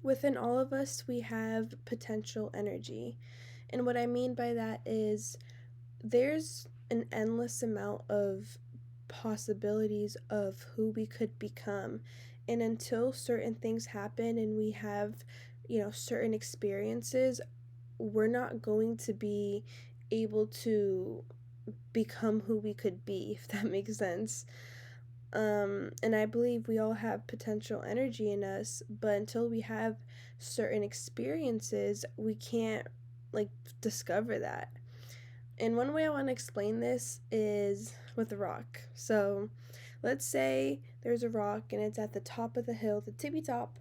Within all of us, we have potential energy. And what I mean by that is there's an endless amount of possibilities of who we could become. And until certain things happen and we have, certain experiences, we're not going to be able to become who we could be, if that makes sense. And I believe we all have potential energy in us, but until we have certain experiences, we can't like discover that. And one way I want to explain this is with a rock. So let's say there's a rock and it's at the top of the hill, the tippy top,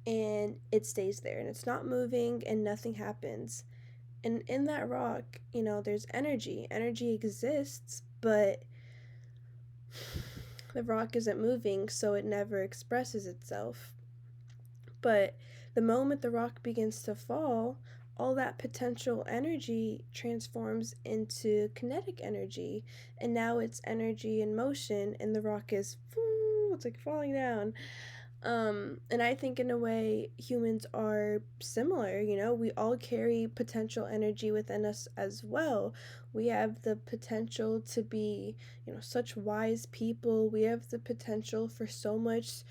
and it stays there and it's not moving and nothing happens. And in that rock, there's energy. Energy exists, but the rock isn't moving, so it never expresses itself. But the moment the rock begins to fall, all that potential energy transforms into kinetic energy. And now it's energy in motion, and the rock is, it's like falling down. And I think in a way humans are similar, we all carry potential energy within us as well. We have the potential to be, such wise people. We have the potential for so much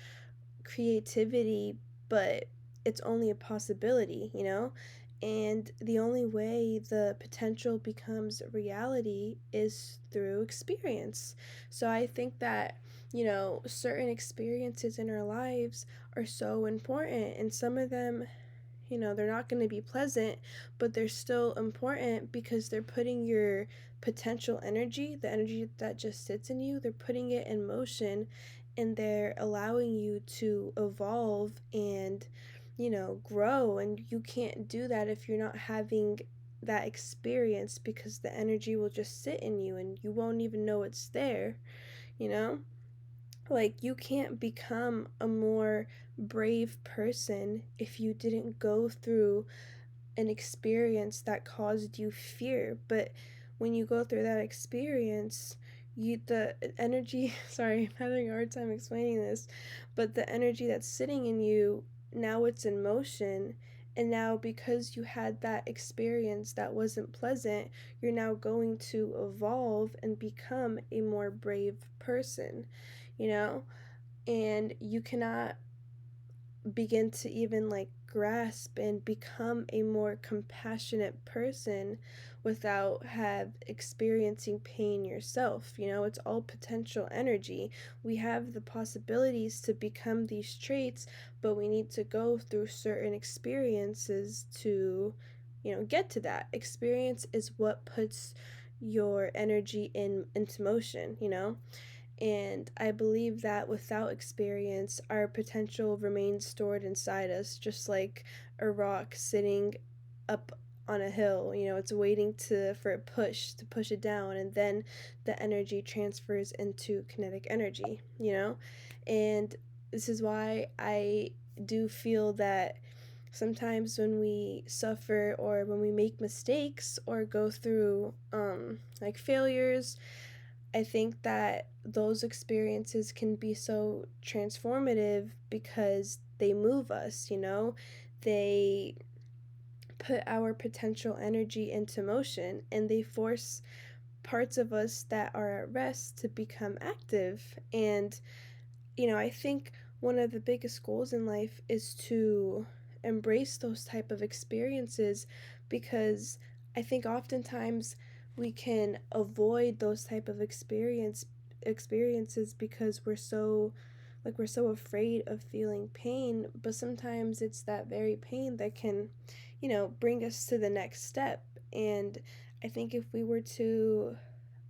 creativity, but it's only a possibility, And the only way the potential becomes reality is through experience. So I think that, certain experiences in our lives are so important, and some of them, they're not going to be pleasant, but they're still important because they're putting your potential energy, the energy that just sits in you, they're putting it in motion, and they're allowing you to evolve and, grow. And you can't do that if you're not having that experience, because the energy will just sit in you and you won't even know it's there, you know? Like, you can't become a more brave person if you didn't go through an experience that caused you fear. But when you go through that experience, the energy, sorry, I'm having a hard time explaining this, but the energy that's sitting in you, now it's in motion. And now, because you had that experience that wasn't pleasant, you're now going to evolve and become a more brave person, you know? And you cannot begin to even like grasp and become a more compassionate person without have experiencing pain yourself. It's all potential energy. We have the possibilities to become these traits, but we need to go through certain experiences to, get to that. Experience is what puts your energy into motion, and I believe that without experience, our potential remains stored inside us, just like a rock sitting up on a hill. It's waiting for a push to push it down, and then the energy transfers into kinetic energy, And this is why I do feel that sometimes when we suffer or when we make mistakes or go through like failures, I think that those experiences can be so transformative because they move us, They put our potential energy into motion, and they force parts of us that are at rest to become active. And, I think one of the biggest goals in life is to embrace those type of experiences, because I think oftentimes we can avoid those type of experiences because we're so afraid of feeling pain. But sometimes it's that very pain that can, bring us to the next step. And I think if we were to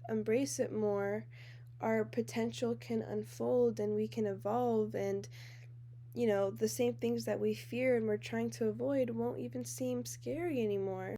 embrace it more, our potential can unfold and we can evolve, and the same things that we fear and we're trying to avoid won't even seem scary anymore.